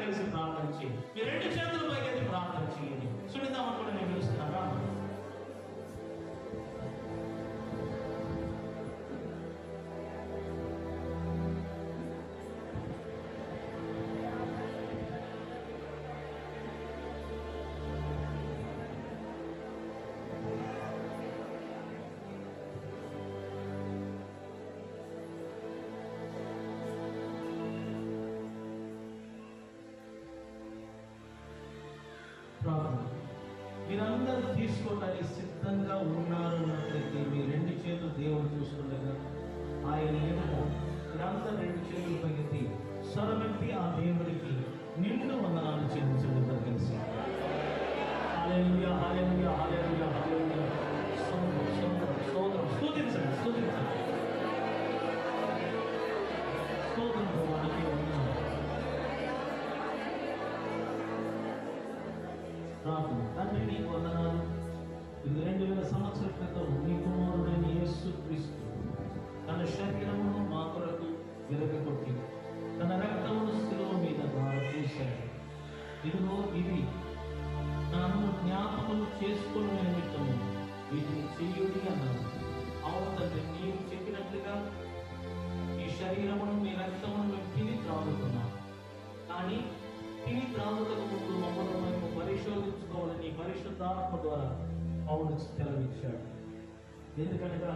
కలిసి ప్రార్థన చేయండి. మీ రెండు చేతుల పైకి ప్రార్థన చేయండి. సునీతమ్మ కూడా నేను పిలుస్తున్నారా? మీరందరూ తీసుకోవడానికి సిద్ధంగా ఉన్నారు అన్నట్లయితే మీ రెండు చేతులు దేవుడు చూస్తుండగా ఆయన ఏమో మీరందరూ రెండు చేతులు పైకి స్వరమెత్తి ఆ దేవుడికి నిండు వందనాలు చెల్లించడం కలిసి హల్లెలూయా హల్లెలూయా హల్లెలూయా హల్లెలూయా స్తోత్రం స్తుతించండి స్తుతించండి స్తోత్రం ప్రభువానికి వందనాలు. తండ్రి నీకు వందనాలు. 2000 సంవత్సరాల క్రితం నీ కుమారుడైన యేసుక్రీస్తు తన శరీరమును మా కొరకు విరగకొట్టి తన రక్తమును శిలువ మీద ద్వారా చేశాడు. ఇదిగో ఇది నన్ను జ్ఞాపకం చేసుకునే నిమిత్తము వీటిని చెయ్యుడి అన్నాను. అవును తండ్రి, నీవు చెప్పినట్లుగా ఈ శరీరమును మీ రక్తమును తిని త్రాగుతున్నాం. కానీ తిని త్రాగుటకు ముందు మమ్మల్ని మేము పరిశోధించుకోవాలని పరిశుద్ధాత్మ ద్వారా పౌలు సెలవిచ్చాడు. ఎందుకనగా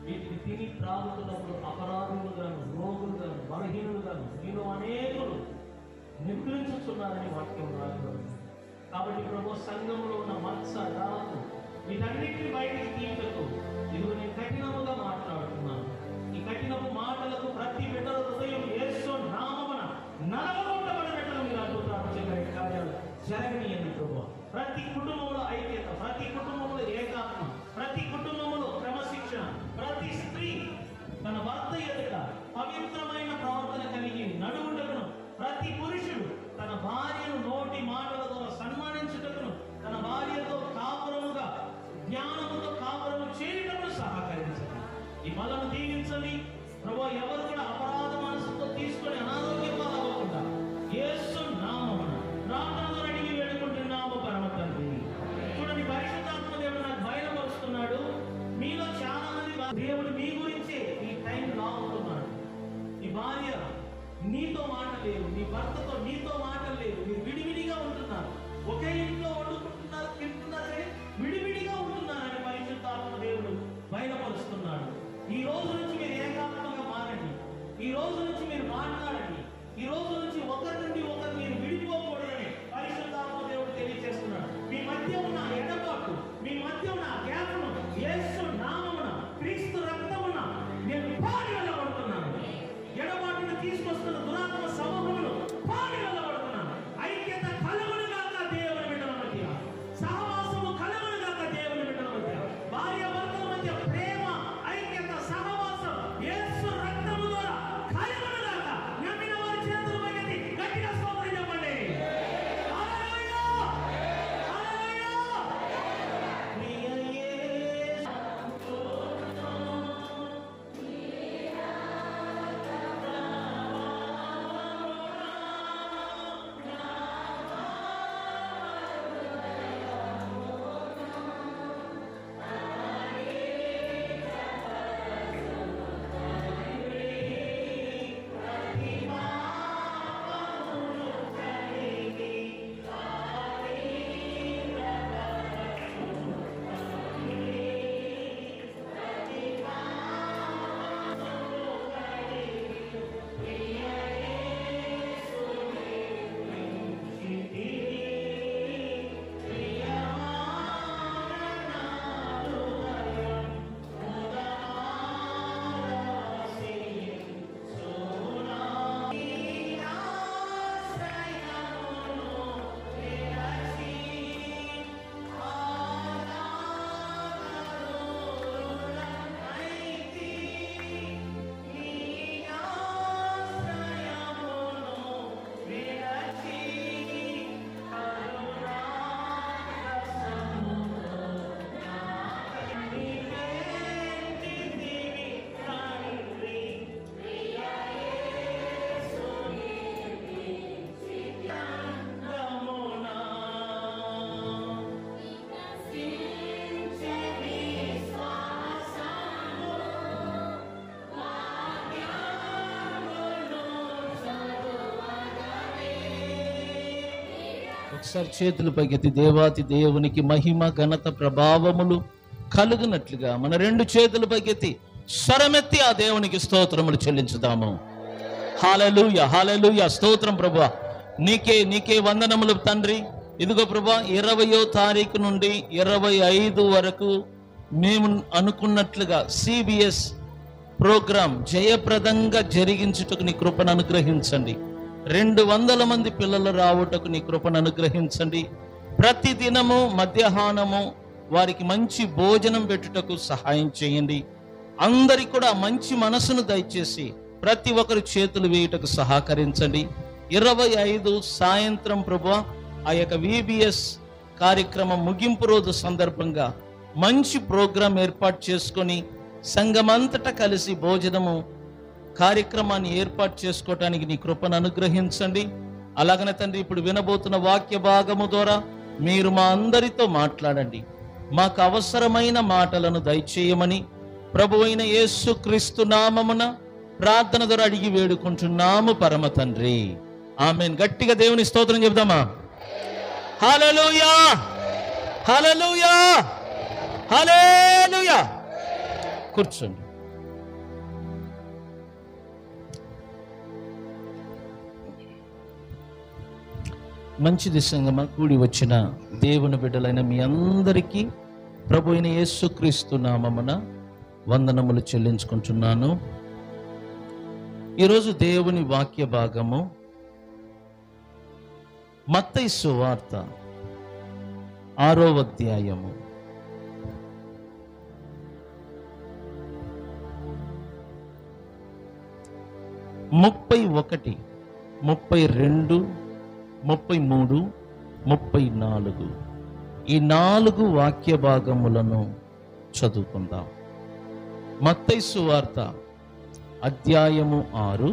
వీటిని తిని త్రాగుతున్నప్పుడు అపరాధులుగాను, రోగులుగాను, బలహీనులుగాను మీలో అనేకులు నిద్రించుతున్నారని వాక్యం రాయబడింది. కాబట్టి ప్రభు సంఘంలో ఉన్న మత్స రాకు వీటన్నిటిని బయటికి తీయటకు ఇదిగో నేను కఠినముగా మాట్లాడుతున్నాను. ఈ కఠినపు మాటలకు ప్రతి బిడ్డల హృదయం యేసు నామమున నలగొట్టబడినట్లు మీరు అద్భుతాలు చేయగల కార్యాలు జరగనీయండి ప్రభు. ప్రతి కుటుంబంలో ఐక్యత, ప్రతి కుటుంబంలో ఏకాత్మ, ప్రతి కుటుంబంలో క్రమశిక్షణ, ప్రతి స్త్రీ తన భర్త ఎదుట పవిత్రమైన ప్రవర్తన కలిగి నడువుటకును, ప్రతి పురుషుడు తన భార్యను నోటి మాటల ద్వారా సన్మానించుటకును, తన భార్యతో కాపురముగా జ్ఞానముతో కాపురము చేయటకు సహకరించండి. ఈ బలను దీవించండి ప్రభు. ఎవరు కూడా అపరాధ మనసుతో తీసుకొని అనారోగ్య పాలవ్వకుండా ఒకసారి చేతులు పైకెత్తి దేవాతి దేవునికి మహిమ ఘనత ప్రభావములు కలుగునట్లుగా మన రెండు చేతులు పైకెత్తి స్వరమెత్తి ఆ దేవునికి స్తోత్రములు చెల్లించుదాము. హల్లెలూయా, హల్లెలూయా. స్తోత్రం ప్రభువా, నీకే వందనములు తండ్రి. ఇదిగో ప్రభువా, 20వ తారీఖు నుండి 25 వరకు మేము అనుకున్నట్లుగా CBS ప్రోగ్రాం జయప్రదంగా జరిగించుటకు నీ కృపను అనుగ్రహించండి. 200 మంది పిల్లలు రావుటకు నీ కృపను అనుగ్రహించండి. ప్రతి దినము మధ్యాహ్నము వారికి మంచి భోజనం పెట్టుటకు సహాయం చేయండి. అందరికి కూడా మంచి మనసును దయచేసి ప్రతి ఒక్కరు చేతులు వేయుటకు సహకరించండి. 25 సాయంత్రం ప్రభువా, ఆ యొక్క VBS కార్యక్రమం ముగింపు రోజు సందర్భంగా మంచి ప్రోగ్రాం ఏర్పాటు చేసుకొని సంఘమంతటా కలిసి భోజనము కార్యక్రమాన్ని ఏర్పాటు చేసుకోవటానికి నీ కృపను అనుగ్రహించండి. అలాగనే తండ్రి, ఇప్పుడు వినబోతున్న వాక్య భాగము ద్వారా మీరు మా అందరితో మాట్లాడండి. మాకు అవసరమైన మాటలను దయచేయమని ప్రభువైన యేసుక్రీస్తు నామమున ప్రార్థన ద్వారా అడిగి వేడుకుంటున్నాము పరమ తండ్రి, ఆమేన్. గట్టిగా దేవుని స్తోత్రం చెప్దామా? హల్లెలూయా, హల్లెలూయా, హల్లెలూయా. కూర్చోండి. మంచిది సంగమా, కూడి వచ్చిన దేవుని బిడ్డలైన మీ అందరికీ ప్రభు అయిన యేసుక్రీస్తు నామమున వందనములు చెల్లించుకుంటున్నాను. ఈరోజు దేవుని వాక్య భాగము మత్తయి సువార్త 6వ అధ్యాయము 31, 32, 33, 34 ఈ 4 వాక్య భాగములను చదువుకుందాం. మత్తయి సువార్త అధ్యాయము 6,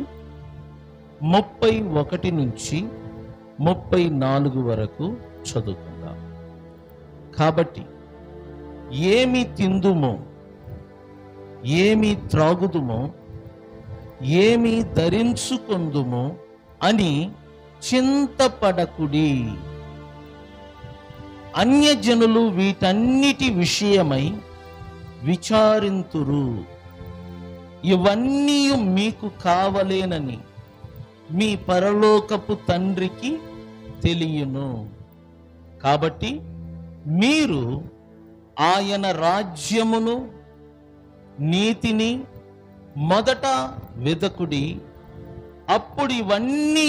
31 నుంచి 34 వరకు చదువుకుందాం. కాబట్టి ఏమి తిందుమో, ఏమి త్రాగుదుమో, ఏమి ధరించుకొందుమో అని చింతపడకుడి. అన్యజనులు వీటన్నిటి విషయమై విచారింతురు. ఇవన్నీ మీకు కావలేనని మీ పరలోకపు తండ్రికి తెలియను. కాబట్టి మీరు ఆయన రాజ్యమును నీతిని మొదట వెదకుడి, అప్పుడు ఇవన్నీ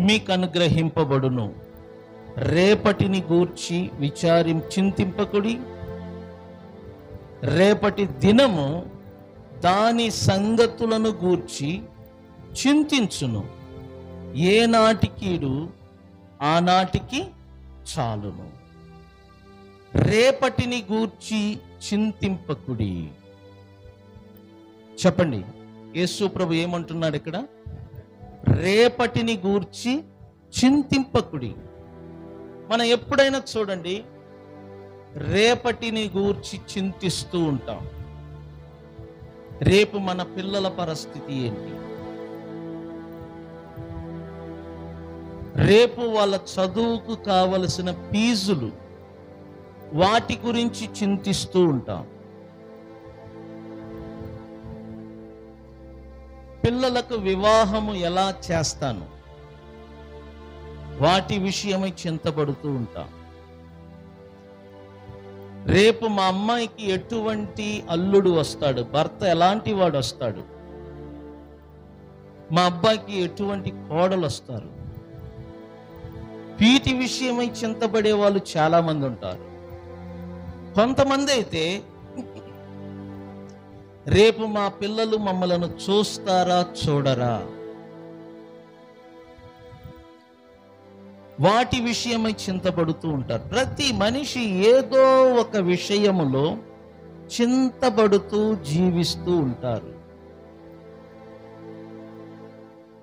మీకు అనుగ్రహింపబడును. రేపటిని గూర్చి చింతింపకుడి. రేపటి దినము దాని సంగతులను గూర్చి చింతించును. ఏ నాటికీడు ఆనాటికి చాలును. రేపటిని గూర్చి చింతింపకుడి. చెప్పండి, యేసు ప్రభు ఏమంటున్నాడు ఇక్కడ? రేపటిని గూర్చి చింతింపకుడి. మనం ఎప్పుడైనా చూడండి, రేపటిని గూర్చి చింతిస్తూ ఉంటాం. రేపు మన పిల్లల పరిస్థితి ఏంటి, రేపు వాళ్ళ చదువుకు కావలసిన ఫీజులు, వాటి గురించి చింతిస్తూ ఉంటాం. పిల్లలకు వివాహము ఎలా చేస్తాను, వాటి విషయమై చింతపడుతూ ఉంటాం. రేపు మా అమ్మాయికి ఎటువంటి అల్లుడు వస్తాడు, భర్త ఎలాంటి వాడు వస్తాడు, మా అబ్బాయికి ఎటువంటి కోడలు వస్తారు, వీటి విషయమై చింతపడే వాళ్ళు చాలా మంది ఉంటారు. కొంతమంది అయితే రేపు మా పిల్లలు మమ్మలను చూస్తారా చూడరా, వాటి విషయమై చింతపడుతూ ఉంటారు. ప్రతి మనిషి ఏదో ఒక విషయములో చింతపడుతూ జీవిస్తూ ఉంటారు.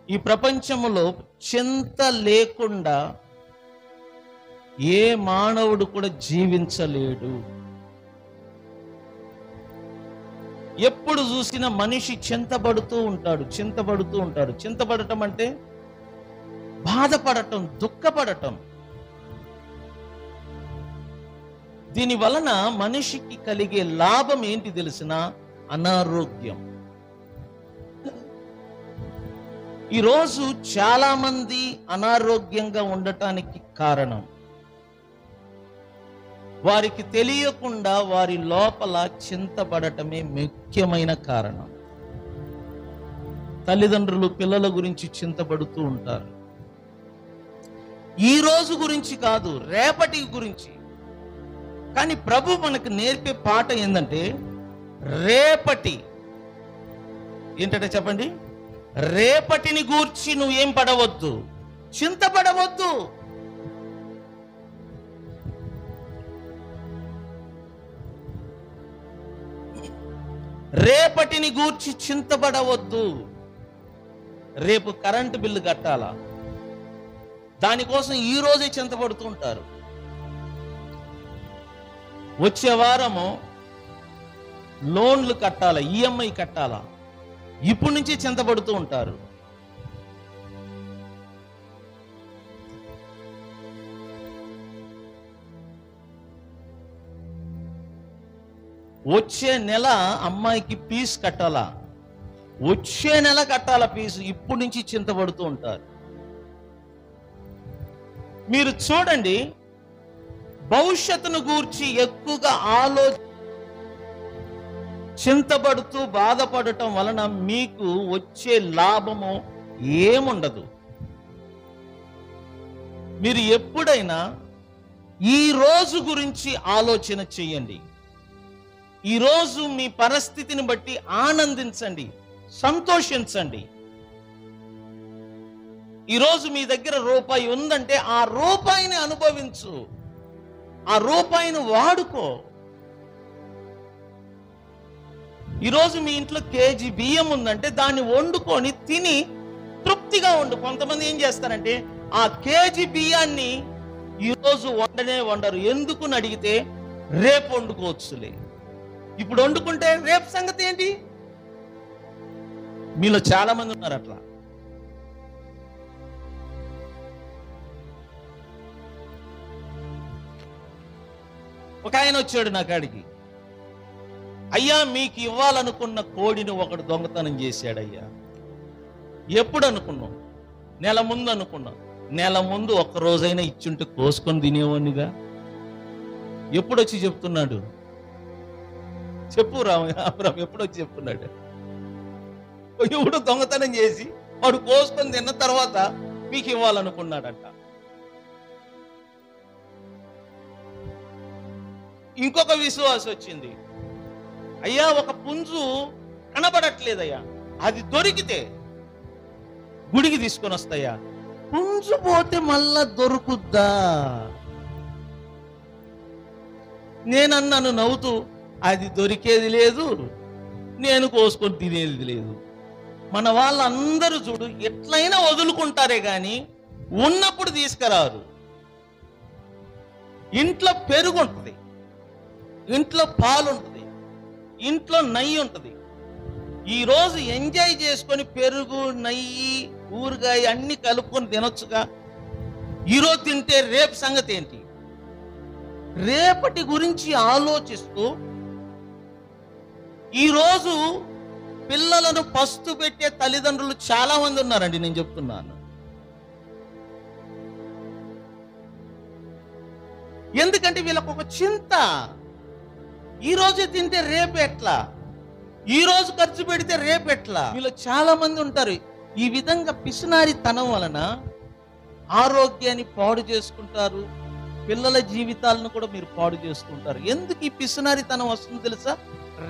ఈ ప్రపంచములో చింత లేకుండా ఏ మానవుడు కూడా జీవించలేడు. ఎప్పుడు చూసినా మనిషి చింతపడుతూ ఉంటాడు. చింతపడటం అంటే బాధపడటం, దుఃఖపడటం. దీని వలన మనిషికి కలిగే లాభం ఏంటి తెలిసిన? అనారోగ్యం. ఈరోజు చాలా మంది అనారోగ్యంగా ఉండటానికి కారణం వారికి తెలియకుండా వారి లోపల చింతపడటమే ముఖ్యమైన కారణం. తల్లిదండ్రులు పిల్లల గురించి చింతపడుతూ ఉంటారు. ఈ రోజు గురించి కాదు, రేపటి గురించి. కానీ ప్రభు మనకు నేర్పే పాట ఏంటంటే, రేపటి ఏంటంటే చెప్పండి, రేపటిని గూర్చి నువ్వేం పడవద్దు, చింతపడవద్దు. రేపటిని గూర్చి చింతపడవద్దు. రేపు కరెంటు బిల్లు కట్టాలా, దానికోసం ఈ రోజే చింతపడుతూ ఉంటారు. వచ్చే వారము లోన్లు కట్టాలా, ఈఎంఐ కట్టాలా, ఇప్పటి నుంచి చింతపడుతూ ఉంటారు. వచ్చే నెల అమ్మాయికి ఫీజు కట్టాలా, వచ్చే నెల కట్టాలా ఫీజు, ఇప్పటి నుంచి చింతపడుతూ ఉంటారు. మీరు చూడండి, భవిష్యత్తును గూర్చి ఎక్కువగా చింతపడుతూ బాధపడటం వలన మీకు వచ్చే లాభము ఏముండదు. మీరు ఎప్పుడైనా ఈ రోజు గురించి ఆలోచన చేయండి. ఈరోజు మీ పరిస్థితిని బట్టి ఆనందించండి, సంతోషించండి. ఈరోజు మీ దగ్గర రూపాయి ఉందంటే ఆ రూపాయిని అనుభవించు, ఆ రూపాయిని వాడుకో. ఈరోజు మీ ఇంట్లో కేజీ బియ్యం ఉందంటే దాన్ని వండుకొని తిని తృప్తిగా ఉండు. కొంతమంది ఏం చేస్తారంటే ఆ కేజీ బియ్యాన్ని ఈరోజు వండరు. ఎందుకు అని అడిగితే రేపు వండుకోవచ్చులే, ఇప్పుడు వండుకుంటే రేపు సంగతి ఏంటి? మీలో చాలా మంది ఉన్నారు అట్లా. ఒక ఆయన వచ్చాడు నా కాడికి, అయ్యా మీకు ఇవ్వాలనుకున్న కోడిని ఒకడు దొంగతనం చేశాడయ్యా. ఎప్పుడు అనుకున్నాం? నెల ముందు అనుకున్నాం. నెల ముందు ఒక్క రోజైనా ఇచ్చుంటే కోసుకొని తినేవాడినిగా. ఎప్పుడు వచ్చి చెప్తున్నాడు? చెప్పు రాము, ఎప్పుడు వచ్చి చెప్తున్నాడు? ఎవడు దొంగతనం చేసి వాడు కోసుకొని తిన్న తర్వాత మీకు ఇవ్వాలనుకున్నాడట. ఇంకొక విశ్వాసం వచ్చింది, అయ్యా ఒక పుంజు కనబడట్లేదయ్యా, అది దొరికితే గుడికి తీసుకొని వస్తాయా. పుంజు పోతే మళ్ళా దొరుకుద్దా? నేనన్నాను నవ్వుతూ, అది దొరికేది లేదు, నేను కోసుకొని తినేది లేదు. మన వాళ్ళందరూ చూడు ఎట్లయినా వదులుకుంటారే కానీ ఉన్నప్పుడు తీసుకురారు. ఇంట్లో పెరుగు ఉంటుంది, ఇంట్లో పాలు ఉంటుంది, ఇంట్లో నెయ్యి ఉంటుంది. ఈరోజు ఎంజాయ్ చేసుకొని పెరుగు, నెయ్యి, ఊరగాయ అన్ని కలుపుకొని తినొచ్చుగా. ఈరోజు తింటే రేపు సంగతి ఏంటి? రేపటి గురించి ఆలోచిస్తూ ఈరోజు పిల్లలను పస్తు పెట్టే తల్లిదండ్రులు చాలా మంది ఉన్నారండి. నేను చెప్తున్నాను, ఎందుకంటే వీళ్ళకు ఒక చింత, ఈ రోజే తింటే రేపు ఎట్లా, ఈ రోజు ఖర్చు పెడితే రేపు ఎట్లా. వీళ్ళు చాలా మంది ఉంటారు. ఈ విధంగా పిసినారితనం వలన ఆరోగ్యాన్ని పాడు చేసుకుంటారు, పిల్లల జీవితాలను కూడా మీరు పాడు చేసుకుంటారు. ఎందుకు ఈ పిసినారితనం వస్తుంది తెలుసా?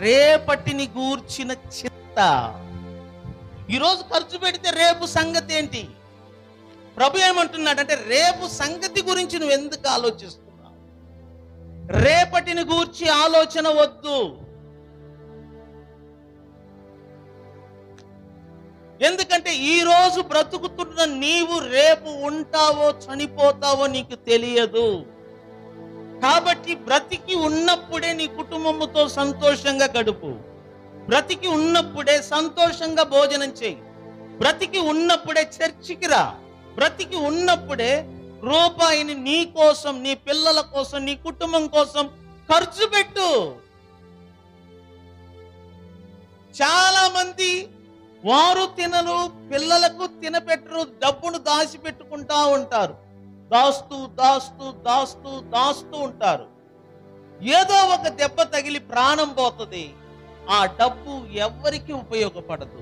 రేపటిని గూర్చిన చింత. ఈరోజు ఖర్చు పెడితే రేపు సంగతి ఏంటి? ప్రభు ఏమంటున్నాడంటే, రేపు సంగతి గురించి నువ్వు ఎందుకు ఆలోచిస్తున్నావు? రేపటిని గూర్చి ఆలోచన వద్దు. ఎందుకంటే ఈ రోజు బ్రతుకుతున్న నీవు రేపు ఉంటావో చనిపోతావో నీకు తెలియదు. కాబట్టి బ్రతికి ఉన్నప్పుడే నీ కుటుంబముతో సంతోషంగా గడుపు, బ్రతికి ఉన్నప్పుడే సంతోషంగా భోజనం చేయి, బ్రతికి ఉన్నప్పుడే చర్చికి రా, బ్రతికి ఉన్నప్పుడే రూపాయిని నీ కోసం, నీ పిల్లల కోసం, నీ కుటుంబం కోసం ఖర్చు పెట్టు. చాలా మంది వారు తినరు, పిల్లలకు తినపెట్టరు, డబ్బును దాచిపెట్టుకుంటా ఉంటారు. దాస్తూ దాస్తూ దాస్తూ దాస్తూ ఉంటారు. ఏదో ఒక దెబ్బ తగిలి ప్రాణం పోతుంది. ఆ డబ్బు ఎవ్వరికి ఉపయోగపడదు.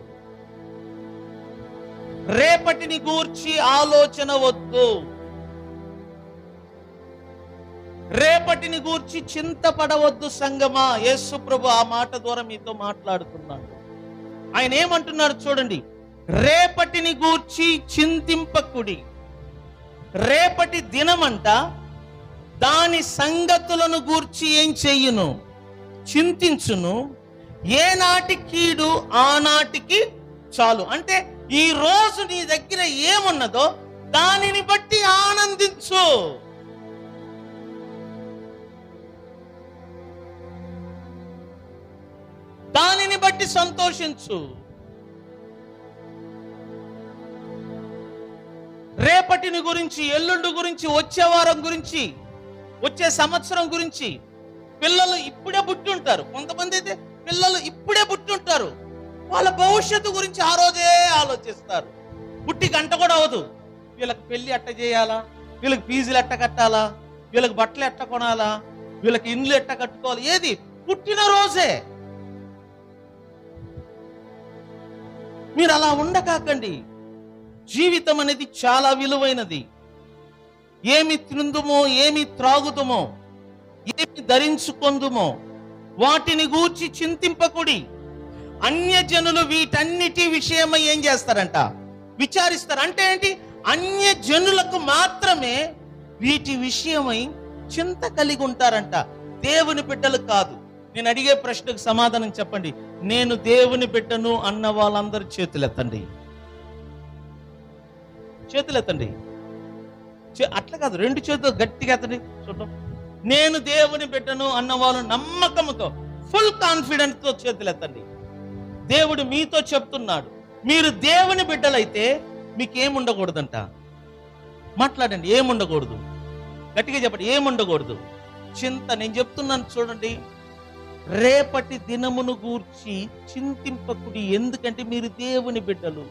రేపటిని గూర్చి ఆలోచన వద్దు. రేపటిని గూర్చి చింతపడవద్దు సంగమా. యేసు ప్రభు ఆ మాట ద్వారా మీతో మాట్లాడుతున్నాడు. ఆయన ఏమంటున్నారు చూడండి, రేపటిని గూర్చి చింతింపకుడి. రేపటి దినమంట దాని సంగతులను గూర్చి ఏం చెయ్యును, చింతించును. ఏనాటి కీడు ఆనాటికి చాలు. అంటే ఈ రోజు నీ దగ్గర ఏమున్నదో దానిని బట్టి ఆనందించు. దానిని బట్టి సంతోషించు. రేపటిని గురించి, ఎల్లుండి గురించి, వచ్చే వారం గురించి, వచ్చే సంవత్సరం గురించి పిల్లలు ఇప్పుడే పుట్టుంటారు. కొంతమంది అయితే పిల్లలు ఇప్పుడే పుట్టుంటారు. వాళ్ళ భవిష్యత్తు గురించి ఆ రోజే ఆలోచిస్తారు. పుట్టి గంట కూడా అవదు, వీళ్ళకి పెళ్లి ఎట్ట చేయాలా, వీళ్ళకి ఫీజులు ఎట్ట కట్టాలా, వీళ్ళకి బట్టలు ఎట్ట కొనాలా, వీళ్ళకి ఇండ్లు ఎట్ట కట్టుకోవాలి. ఏది పుట్టిన రోజే. మీరు అలా ఉండకాకండి. జీవితం అనేది చాలా విలువైనది. ఏమి తిందుమో, ఏమి త్రాగుదుమో, ఏమి ధరించుకొందుమో వాటిని గూర్చి చింతింపకుడి. అన్యజనులు వీటన్నిటి విషయమై ఏం చేస్తారంట, విచారిస్తారు. అంటే ఏంటి, అన్యజనులకు మాత్రమే వీటి విషయమై చింత కలిగి ఉంటారంట, దేవుని బిడ్డలు కాదు. నేను అడిగే ప్రశ్నకు సమాధానం చెప్పండి. నేను దేవుని బిడ్డను అన్న వాళ్ళందరూ చేతులెత్తండి. చేతులెత్తండి. అట్లా కాదు, రెండు చేతులు గట్టిగా ఎత్తండి చూద్దాం. నేను దేవుని బిడ్డను అన్న వాళ్ళు నమ్మకంతో, ఫుల్ కాన్ఫిడెన్స్ తో చేతులెత్తండి. దేవుడు మీతో చెప్తున్నాడు, మీరు దేవుని బిడ్డలైతే మీకేముండకూడదంట. మాట్లాడండి, ఏముండకూడదు. గట్టిగా చెప్పండి, ఏముండకూడదు. చింత. నేను చెప్తున్నాను చూడండి, రేపటి దినమును గూర్చి చింతింపకుడి. ఎందుకంటే మీరు దేవుని బిడ్డలు,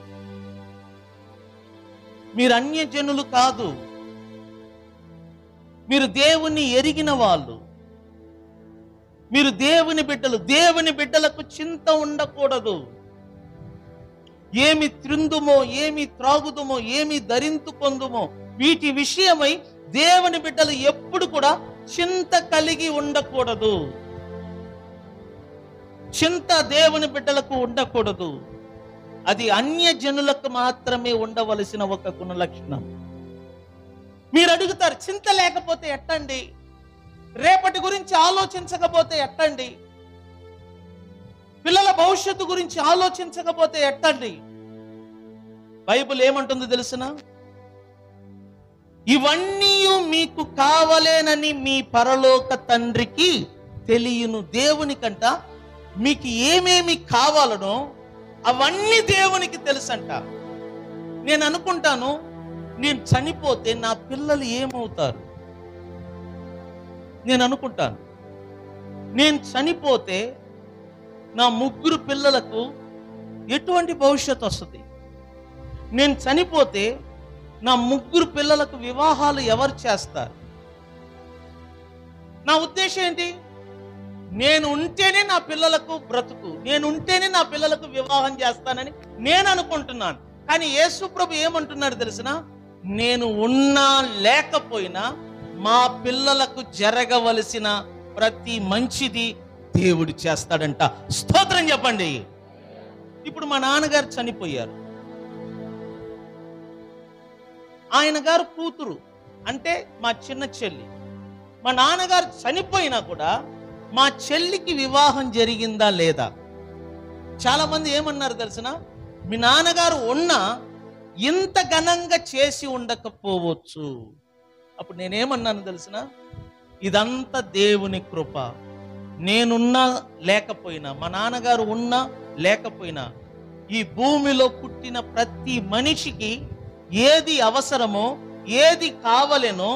మీరు అన్యజనులు కాదు. మీరు దేవుని ఎరిగిన వాళ్ళు, మీరు దేవుని బిడ్డలు. దేవుని బిడ్డలకు చింత ఉండకూడదు. ఏమి త్రిందుమో, ఏమి త్రాగుదుమో, ఏమి ధరించుకొందుమో వీటి విషయమై దేవుని బిడ్డలు ఎప్పుడు కూడా చింత కలిగి ఉండకూడదు. చింత దేవుని బిడ్డలకు ఉండకూడదు. అది అన్యజనులకు మాత్రమే ఉండవలసిన ఒక గుణ లక్షణం. మీరు అడుగుతారు, చింత లేకపోతే ఎట్టండి, రేపటి గురించి ఆలోచించకపోతే ఎట్టండి, పిల్లల భవిష్యత్తు గురించి ఆలోచించకపోతే ఎట్టండి? బైబిల్ ఏమంటుందో తెలుసిన, ఇవన్నీ మీకు కావలేనని మీ పరలోక తండ్రికి తెలియను. దేవునికంట మీకు ఏమేమి కావాలనో అవన్నీ దేవునికి తెలుసంట. నేను అనుకుంటాను, నేను చనిపోతే నా పిల్లలు ఏమవుతారు? నేను అనుకుంటాను, నేను చనిపోతే నా 3 పిల్లలకు ఎటువంటి భవిష్యత్తు వస్తుంది? నేను చనిపోతే నా 3 పిల్లలకు వివాహాలు ఎవరు చేస్తారు? నా ఉద్దేశం ఏంటి? నేను ఉంటేనే నా పిల్లలకు బ్రతుకు, నేను ఉంటేనే నా పిల్లలకు వివాహం చేస్తానని నేను అనుకుంటున్నాను. కానీ యేసు ప్రభు ఏమంటున్నాడు తెలిసిన, నేను ఉన్నా లేకపోయినా మా పిల్లలకు జరగవలసిన ప్రతి మంచిది దేవుడు చేస్తాడంట. స్తోత్రం చెప్పండి. ఇప్పుడు మా నాన్నగారు చనిపోయారు. ఆయన గారు కూతురు అంటే మా చిన్న చెల్లి. మా నాన్నగారు చనిపోయినా కూడా మా చెల్లికి వివాహం జరిగిందా లేదా? చాలా మంది ఏమన్నారు తెలిసిన, మీ నాన్నగారు ఉన్నా ఇంత ఘనంగా చేసి ఉండకపోవచ్చు. అప్పుడు నేనేమన్నాను తెలిసిన, ఇదంతా దేవుని కృప. నేనున్నా లేకపోయినా, మా నాన్నగారు ఉన్నా లేకపోయినా, ఈ భూమిలో పుట్టిన ప్రతి మనిషికి ఏది అవసరమో, ఏది కావలేనో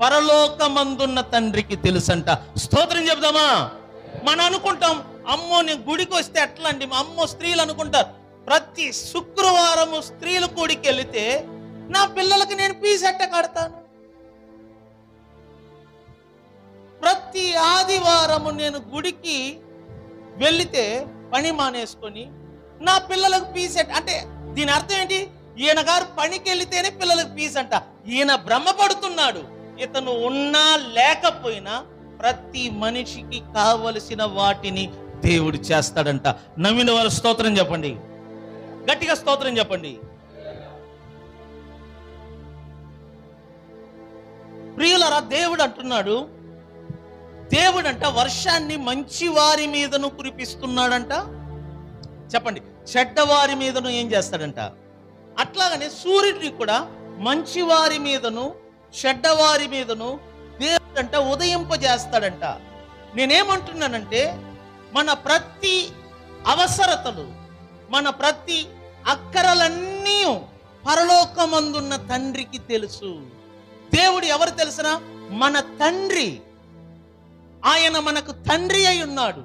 పరలోకమందున్న తండ్రికి తెలుసంట. స్తోత్రం చెప్దామా? మనం అనుకుంటాం, అమ్మో నేను గుడికి వస్తే ఎట్లా అండి, మా అమ్మో స్త్రీలు అనుకుంటారు. ప్రతి శుక్రవారము స్త్రీల గుడికి వెళితే నా పిల్లలకి నేను ఫీజు ఎట్ట కడతాను? ప్రతి ఆదివారము నేను గుడికి వెళితే పని మానేసుకొని నా పిల్లలకు ఫీజు అంటే దీని అర్థం ఏంటి? ఈయన గారు పనికి వెళితేనే పిల్లలకు ఫీజు అంట. ఈయన భ్రమపడుతున్నాడు. ఇతను ఉన్నా లేకపోయినా ప్రతి మనిషికి కావలసిన వాటిని దేవుడు చేస్తాడంట. నమ్మిన వారు స్తోత్రం చెప్పండి, గట్టిగా స్తోత్రం చెప్పండి. ప్రియులారా, దేవుడు అంటున్నాడు, దేవుడంట వర్షాన్ని మంచి వారి మీదను కురిపిస్తున్నాడంట. చెప్పండి, చెడ్డవారి మీదను ఏం చేస్తాడంట? అట్లాగనే సూర్యుడిని కూడా మంచి వారి మీదను చెడ్డవారి మీదను దేవుడంట ఉదయింపజేస్తాడంట. నేనేమంటున్నానంటే, మన ప్రతి అవసరతలు, మన ప్రతి అక్కరలన్నీ పరలోకమందున్న తండ్రికి తెలుసు. దేవుడు ఎవరు తెలుసునా? మన తండ్రి. ఆయన మనకు తండ్రి అయి ఉన్నాడు.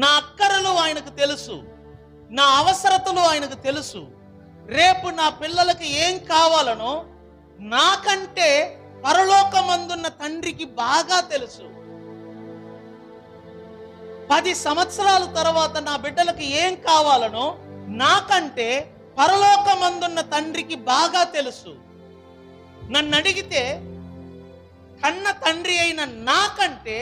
నా అక్కరలు ఆయనకు తెలుసు, నా అవసరతలు ఆయనకు తెలుసు. రేపు నా పిల్లలకి ఏం కావాలనో నాకంటే పరలోకమందున్న తండ్రికి బాగా తెలుసు. 10 సంవత్సరాల తర్వాత నా బిడ్డలకు ఏం కావాలనో నాకంటే పరలోకమందున్న తండ్రికి బాగా తెలుసు. నన్ను అడిగితే కన్న తండ్రి అయిన నాకంటే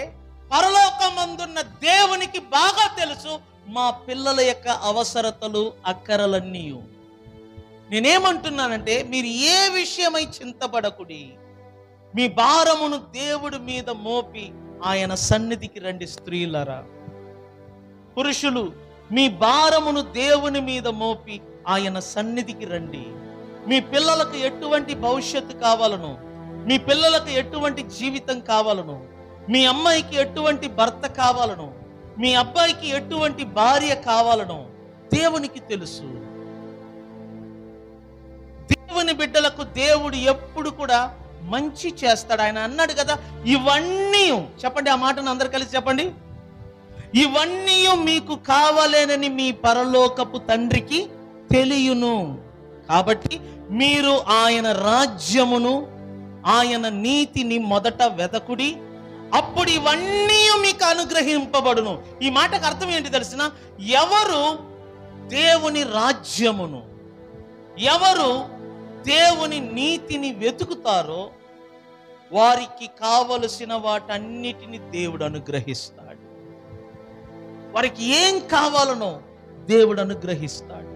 పరలోకమందున్న దేవునికి బాగా తెలుసు మా పిల్లల యొక్క అవసరతలు, అక్కరలన్నీ. నేనేమంటున్నానంటే, మీరు ఏ విషయమై చింతపడకుడి, మీ భారమును దేవుడి మీద మోపి ఆయన సన్నిధికి రండి. స్త్రీలరా, పురుషులు, మీ భారమును దేవుని మీద మోపి ఆయన సన్నిధికి రండి. మీ పిల్లలకు ఎటువంటి భవిష్యత్తు కావాలను, మీ పిల్లలకు ఎటువంటి జీవితం కావాలను, మీ అమ్మాయికి ఎటువంటి భర్త కావాలను, మీ అబ్బాయికి ఎటువంటి భార్య కావాలను దేవునికి తెలుసు. దేవుని బిడ్డలకు దేవుడు ఎప్పుడు కూడా మంచి చేస్తాడు. ఆయన అన్నాడు కదా, ఇవన్నీ చెప్పండి, ఆ మాటను అందరు కలిసి చెప్పండి, ఇవన్నీ మీకు కావాలేనని మీ పరలోకపు తండ్రికి తెలియను. కాబట్టి మీరు ఆయన రాజ్యమును, ఆయన నీతిని మొదట వెతకుడి, అప్పుడు ఇవన్నీ మీకు అనుగ్రహింపబడును. ఈ మాటకు అర్థం ఏంటి తెలిసిన? ఎవరు దేవుని రాజ్యమును, ఎవరు దేవుని నీతిని వెతుకుతారో వారికి కావలసిన వాటన్నిటిని దేవుడు అనుగ్రహిస్తాడు. వారికి ఏం కావాలనో దేవుడు అనుగ్రహిస్తాడు.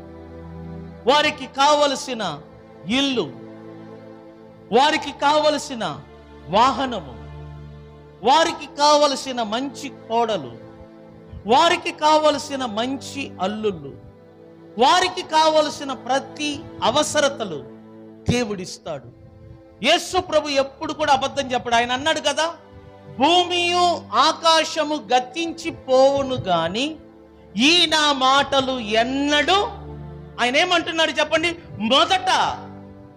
వారికి కావలసిన ఇల్లు, వారికి కావలసిన వాహనము, వారికి కావలసిన మంచి కోడలు, వారికి కావలసిన మంచి అల్లుళ్ళు, వారికి కావలసిన ప్రతి అవసరతలు దేవుడిస్తాడు. యేసు ప్రభు ఎప్పుడు కూడా అబద్ధం చెప్పడు. ఆయన అన్నాడు కదా, భూమియు ఆకాశము గతించిపోవును గాని ఈ నా మాటలు ఎన్నడూ. ఆయన ఏమంటున్నాడు చెప్పండి? మొదట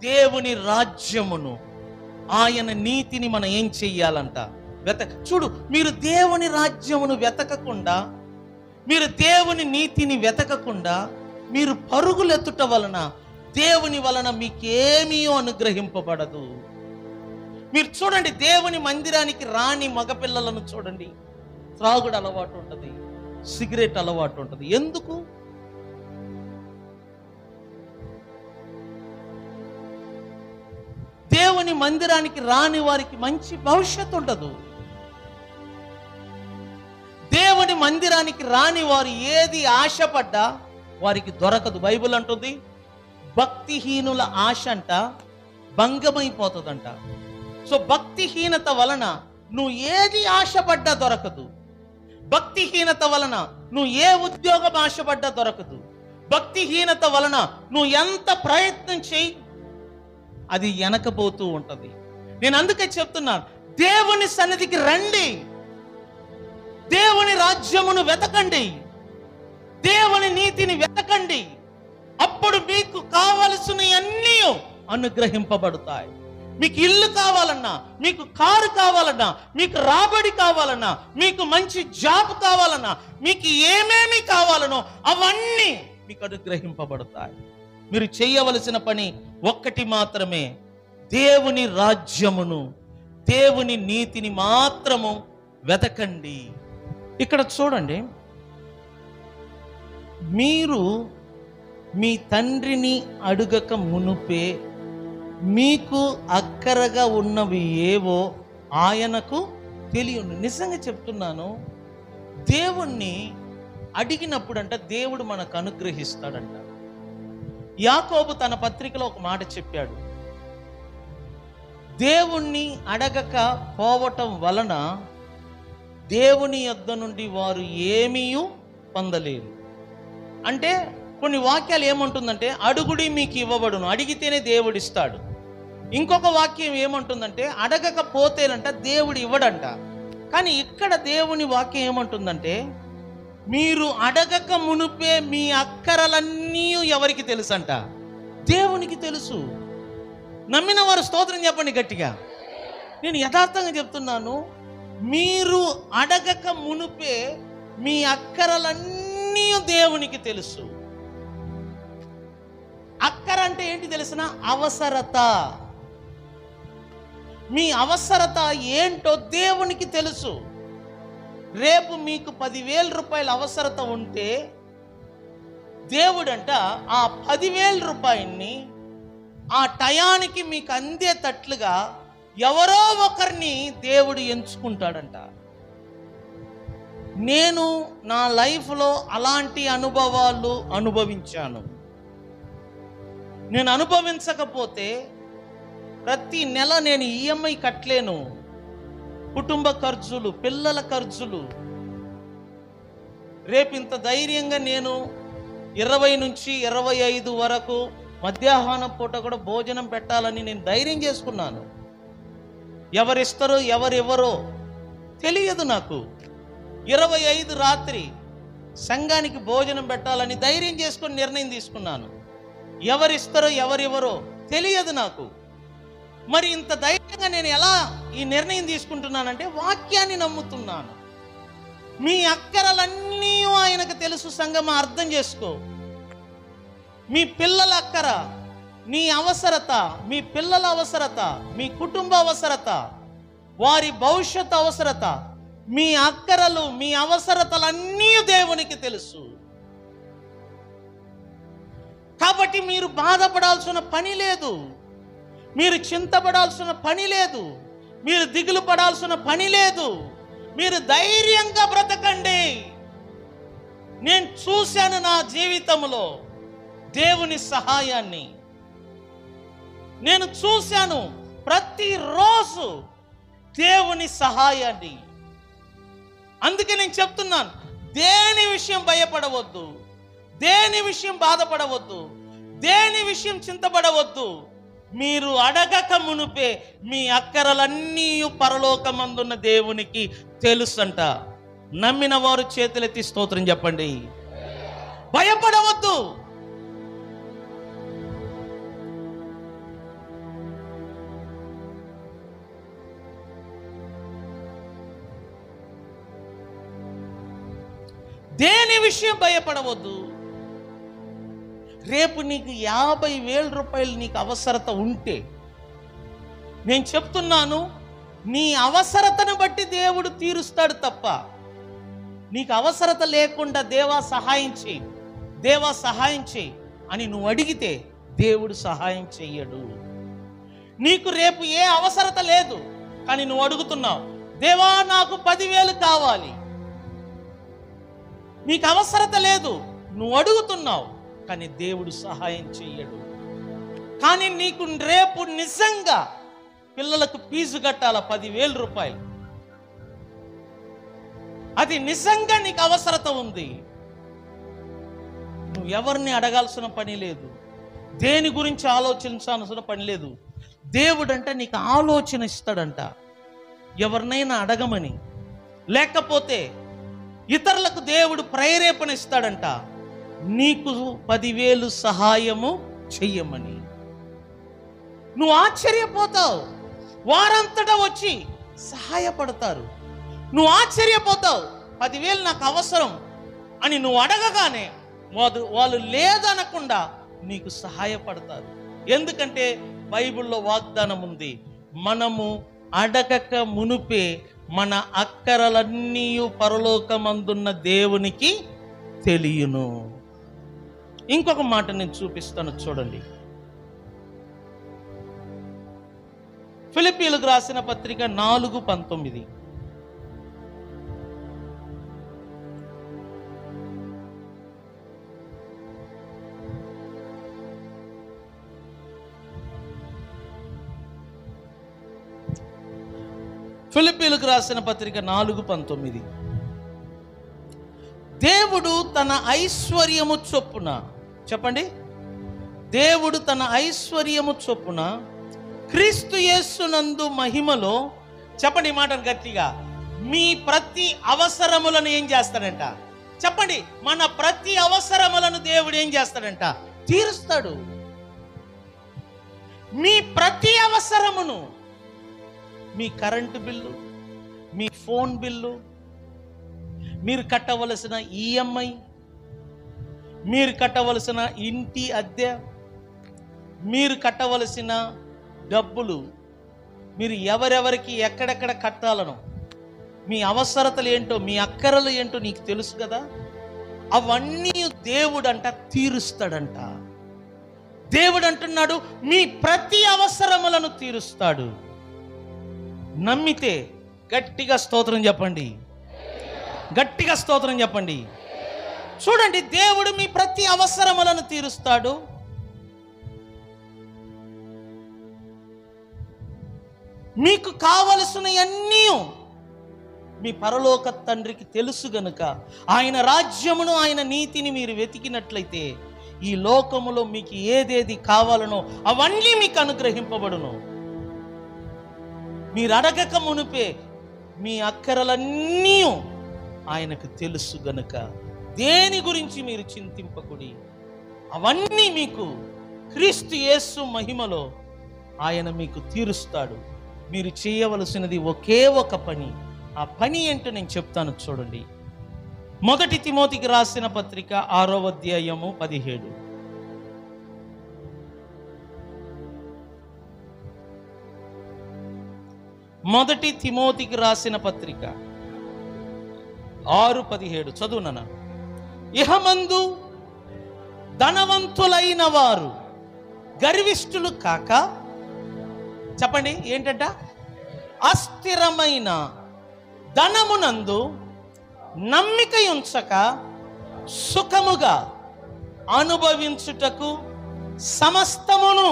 దేవుని రాజ్యమును, ఆయన నీతిని మనం ఏం చెయ్యాలంట? చూడు, మీరు దేవుని రాజ్యమును వెతకకుండా, మీరు దేవుని నీతిని వెతకకుండా మీరు పరుగులెత్తుట వలన దేవుని వలన మీకేమీ అనుగ్రహింపబడదు. మీరు చూడండి, దేవుని మందిరానికి రాని మగపిల్లలను చూడండి, త్రాగుడు అలవాటు ఉంటుంది, సిగరెట్ అలవాటు ఉంటుంది. ఎందుకు? దేవుని మందిరానికి రాని వారికి మంచి భవిష్యత్తు ఉండదు. దేవుని మందిరానికి రాని వారు ఏది ఆశపడ్డా వారికి దొరకదు. బైబిల్ అంటుంది, భక్తిహీనుల ఆశ అంట భంగమైపోతుందంట. సో భక్తిహీనత వలన నువ్వు ఏది ఆశపడ్డా దొరకదు. భక్తిహీనత వలన నువ్వు ఏ ఉద్యోగం ఆశపడ్డా దొరకదు. భక్తిహీనత వలన నువ్వు ఎంత ప్రయత్నం చేయి, అది వెనకపోతూ ఉంటది. నేను అందుకే చెప్తున్నాను, దేవుని సన్నిధికి రండి, దేవుని రాజ్యమును వెతకండి, దేవుని నీతిని వెతకండి, అప్పుడు మీకు కావలసిన అన్నీ అనుగ్రహింపబడతాయి. మీకు ఇల్లు కావాలన్నా, మీకు కారు కావాలన్నా, మీకు రాబడి కావాలన్నా, మీకు మంచి జాబ్ కావాలన్నా, మీకు ఏమేమి కావాలనో అవన్నీ మీకు అనుగ్రహింపబడతాయి. మీరు చేయవలసిన పని ఒక్కటి మాత్రమే, దేవుని రాజ్యమును, దేవుని నీతిని మాత్రము వెతకండి. ఇక్కడ చూడండి, మీరు మీ తండ్రిని అడుగక మునుపే మీకు అక్కరగా ఉన్నవి ఏవో ఆయనకు తెలియను. నిజంగా చెప్తున్నాను, దేవుణ్ణి అడిగినప్పుడంట దేవుడు మనకు అనుగ్రహిస్తాడంట. యాకోబు తన పత్రికలో ఒక మాట చెప్పాడు, దేవుణ్ణి అడగక పోవటం వలన దేవుని యొద్ద నుండి వారు ఏమీ పొందలేరు. అంటే కొన్ని వాక్యాలు ఏమంటుందంటే, అడుగుడి మీకు ఇవ్వబడును, అడిగితేనే దేవుడు ఇస్తాడు. ఇంకొక వాక్యం ఏమంటుందంటే, అడగకపోతేనంట దేవుడు ఇవ్వడంట. కానీ ఇక్కడ దేవుని వాక్యం ఏమంటుందంటే, మీరు అడగక మునుపే మీ అక్కరలన్నీ ఎవరికి తెలుసంట? దేవునికి తెలుసు. నమ్మిన వారు స్తోత్రం చెప్పండి గట్టిగా. నేను యథార్థంగా చెప్తున్నాను, మీరు అడగక మునుపే మీ అక్కరలన్నీ దేవునికి తెలుసు. అక్కర అంటే ఏంటి తెలిసిన? అవసరత. మీ అవసరత ఏంటో దేవునికి తెలుసు. రేపు మీకు 10,000 రూపాయల అవసరత ఉంటే దేవుడంట ఆ 10,000 రూపాయల్ని ఆ టయానికి మీకు అందేటట్లుగా ఎవరో ఒకరిని దేవుడు ఎంచుకుంటాడంట. నేను నా లైఫ్లో అలాంటి అనుభవాలు అనుభవించాను. నేను అనుభవించకపోతే ప్రతి నెల నేను ఈఎంఐ కట్టలేను. కుటుంబ ఖర్చులు, పిల్లల ఖర్చులు. రేపు ఇంత ధైర్యంగా నేను 20 నుంచి 25 వరకు మధ్యాహ్నం పూట కూడా భోజనం పెట్టాలని నేను ధైర్యం చేసుకున్నాను. ఎవరిస్తారో ఎవరెవరో తెలియదు నాకు. 25 రాత్రి సంఘానికి భోజనం పెట్టాలని ధైర్యం చేసుకుని నిర్ణయం తీసుకున్నాను. ఎవరిస్తారో ఎవరెవరో తెలియదు నాకు. మరి ఇంత ధైర్యంగా నేను ఎలా ఈ నిర్ణయం తీసుకుంటున్నానంటే వాక్యాన్ని నమ్ముతున్నాను. మీ అక్కరలన్నీ ఆయనకు తెలుసు. సంగమా, అర్థం చేసుకో. మీ పిల్లల అక్కర, నీ అవసరత, మీ పిల్లల అవసరత, మీ కుటుంబ అవసరత, వారి భవిష్యత్తు అవసరత, మీ అక్కరలు, మీ అవసరతలన్నీ దేవునికి తెలుసు. కాబట్టి మీరు బాధపడాల్సిన పని లేదు, మీరు చింతపడాల్సిన పని లేదు, మీరు దిగులు పడాల్సిన పని లేదు. మీరు ధైర్యంగా బ్రతకండి. నేను చూశాను నా జీవితంలో దేవుని సహాయాన్ని. నేను చూశాను ప్రతిరోజు దేవుని సహాయాన్ని. అందుకే నేను చెప్తున్నాను, దేని విషయం భయపడవద్దు, దేని విషయం బాధపడవద్దు, దేని విషయం చింతపడవద్దు. మీరు అడగక మునుపే మీ అక్కరలన్నీ పరలోకమందున్న దేవునికి తెలుసంట. నమ్మిన వారు చేతులెత్తి స్తోత్రం చెప్పండి. భయపడవద్దు. దేని విషయం భయపడవద్దు. రేపు నీకు 50,000 రూపాయలు నీకు అవసరత ఉంటే, నేను చెప్తున్నాను, నీ అవసరతను బట్టి దేవుడు తీరుస్తాడు తప్ప, నీకు అవసరత లేకుండా దేవా సహాయం చేయి, దేవా సహాయం చేయి అని నువ్వు అడిగితే దేవుడు సహాయం చెయ్యడు. నీకు రేపు ఏ అవసరత లేదు, కానీ నువ్వు అడుగుతున్నావు, దేవా నాకు 10,000 కావాలి. నీకు అవసరత లేదు, నువ్వు అడుగుతున్నావు, కానీ దేవుడు సహాయం చెయ్యడు. కానీ నీకు రేపు నిజంగా పిల్లలకు ఫీజు కట్టాల 10,000 రూపాయలు, అది నిజంగా నీకు అవసరత ఉంది. నువ్వు ఎవరిని అడగాల్సిన పని లేదు, దేని గురించి ఆలోచించాల్సిన పని లేదు. దేవుడంట నీకు ఆలోచన ఇస్తాడంట, ఎవరినైనా అడగమని. లేకపోతే ఇతరులకు దేవుడు ప్రేరేపణ ఇస్తాడంట, నీకు 10,000 సహాయము చెయ్యమని. నువ్వు ఆశ్చర్యపోతావు. వారంతటా వచ్చి సహాయపడతారు. నువ్వు ఆశ్చర్యపోతావు. 10,000 నాకు అవసరం అని నువ్వు అడగగానే వాళ్ళు లేదనకుండా నీకు సహాయపడతారు. ఎందుకంటే బైబిల్లో వాగ్దానం ఉంది, మనము అడగక మునుపే మన అక్కరలన్నీ పరలోకమందున్న దేవునికి తెలియను. ఇంకొక మాట నేను చూపిస్తాను, చూడండి. ఫిలిప్పీయులకు రాసిన పత్రిక 4:19. ఫిలిప్పీయులకు రాసిన పత్రిక 4:19. దేవుడు తన ఐశ్వర్యము చొప్పున, చెప్పండి, దేవుడు తన ఐశ్వర్యము చొప్పున క్రీస్తు యేసునందు మహిమలో, చెప్పండి ఈ మాటను గట్టిగా, మీ ప్రతి అవసరములను ఏం చేస్తాడంట? చెప్పండి, మన ప్రతి అవసరములను దేవుడు ఏం చేస్తాడంట? తీరుస్తాడు. మీ ప్రతి అవసరమును, మీ కరెంటు బిల్లు, మీ ఫోన్ బిల్లు, మీరు కట్టవలసిన ఈఎంఐ, మీరు కట్టవలసిన ఇంటి అద్దె, మీరు కట్టవలసిన డబ్బులు, మీరు ఎవరెవరికి ఎక్కడెక్కడ కట్టాలనో, మీ అవసరతలు ఏంటో, మీ అక్కరలు ఏంటో నీకు తెలుసు కదా. అవన్నీ దేవుడంట తీరుస్తాడంట. దేవుడు అంటున్నాడు, మీ ప్రతి అవసరములను తీరుస్తాడు. నమ్మితే గట్టిగా స్తోత్రం చెప్పండి, గట్టిగా స్తోత్రం చెప్పండి. చూడండి, దేవుడు మీ ప్రతి అవసరములను తీరుస్తాడు. మీకు కావలసిన అన్నీ మీ పరలోక తండ్రికి తెలుసు గనుక ఆయన రాజ్యమును, ఆయన నీతిని మీరు వెతికినట్లయితే ఈ లోకములో మీకు ఏదేది కావాలనో అవన్నీ మీకు అనుగ్రహింపబడును. మీరు అడగక మునిపే మీ అక్కరలన్నీ ఆయనకు తెలుసు గనుక దేని గురించి మీరు చింతింపకుడి. అవన్నీ మీకు క్రీస్తు యేసు మహిమలో ఆయన మీకు తీరుస్తాడు. మీరు చేయవలసినది ఒకే ఒక పని. ఆ పని ఏంటో నేను చెప్తాను, చూడండి. 1 తిమోతికి రాసిన పత్రిక 6వ అధ్యాయము 17. 1 తిమోతికి రాసిన పత్రిక 6:17 చదువునన్నా. ఇహమందు ధనవంతులైన వారు గర్విష్ఠులు కాక, చెప్పండి ఏంటంట, అస్థిరమైన ధనమునందు నమ్మిక ఉంచక సుఖముగా అనుభవించుటకు సమస్తమును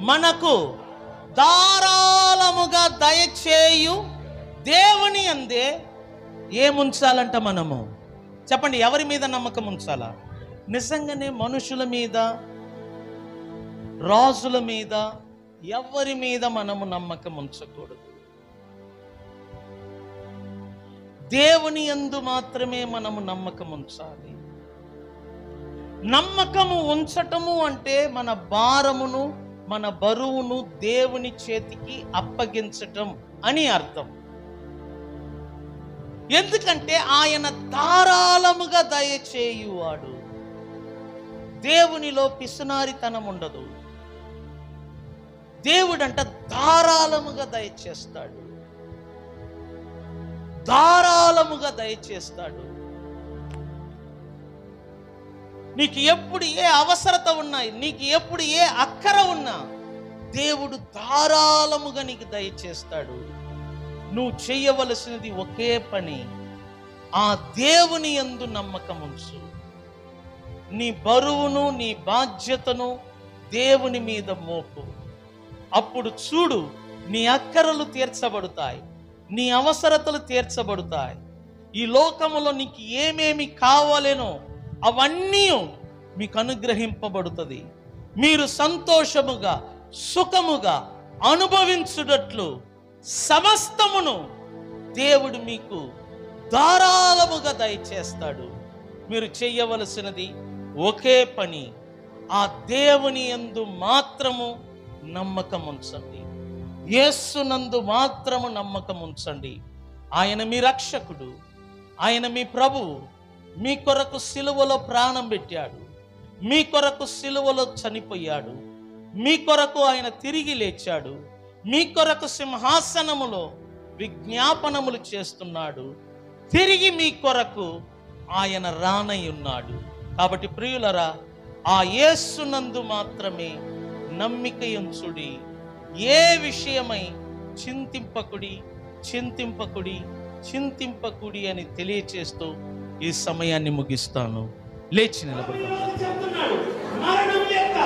మనకు ధారాళముగా దయచేయు దేవుని అందే ఏముంచాలంట మనము? చెప్పండి, ఎవరి మీద నమ్మకం ఉంచాలా? నిజంగానే మనుషుల మీద, రాజుల మీద, ఎవరి మీద మనము నమ్మకం ఉంచకూడదు. దేవుని యందు మాత్రమే మనము నమ్మకం ఉంచాలి. నమ్మకము ఉంచటము అంటే మన భారమును, మన బరువును దేవుని చేతికి అప్పగించటం అని అర్థం. ఎందుకంటే ఆయన ధారాళముగా దయచేయువాడు. దేవునిలో పిసునారితనం ఉండదు. దేవుడంట ధారాళముగా దయచేస్తాడు, ధారాళముగా దయచేస్తాడు. నీకు ఎప్పుడు ఏ అవసరత ఉన్నాయి, నీకు ఎప్పుడు ఏ అక్కర ఉన్నా దేవుడు ధారాళముగా నీకు దయచేస్తాడు. నువ్వు చేయవలసినది ఒకే పని, ఆ దేవుని యందు నమ్మకం ఉంచు. నీ బరువును, నీ బాధ్యతను దేవుని మీద మోపు. అప్పుడు చూడు, నీ అక్కరలు తీర్చబడతాయి, నీ అవసరతలు తీర్చబడతాయి. ఈ లోకములో నీకు ఏమేమి కావాలేనో అవన్నీ మీకు అనుగ్రహింపబడుతుంది. మీరు సంతోషముగా, సుఖముగా అనుభవించుటట్లు సమస్తమును దేవుడు మీకు ధారాళముగా దయచేస్తాడు. మీరు చేయవలసినది ఒకే పని, ఆ దేవుని యందు మాత్రము నమ్మకం ఉంచండి. యేసునందు మాత్రము నమ్మకం ఉంచండి. ఆయన మీ రక్షకుడు, ఆయన మీ ప్రభువు. మీ కొరకు సిలువలో ప్రాణం పెట్టాడు, మీ కొరకు సిలువలో చనిపోయాడు, మీ కొరకు ఆయన తిరిగి లేచాడు, మీ కొరకు సింహాసనములో విజ్ఞాపనములు చేస్తున్నాడు, తిరిగి మీ కొరకు ఆయన రానై ఉన్నాడు. కాబట్టి ప్రియులరా, ఆ యేసునందు మాత్రమే నమ్మిక ఉంచుడి. ఏ విషయమై చింతింపకుడి అని తెలియచేస్తూ ఈ సమయాన్ని ముగిస్తాను. లేచి నిలబడతాను. మరణం యొక్క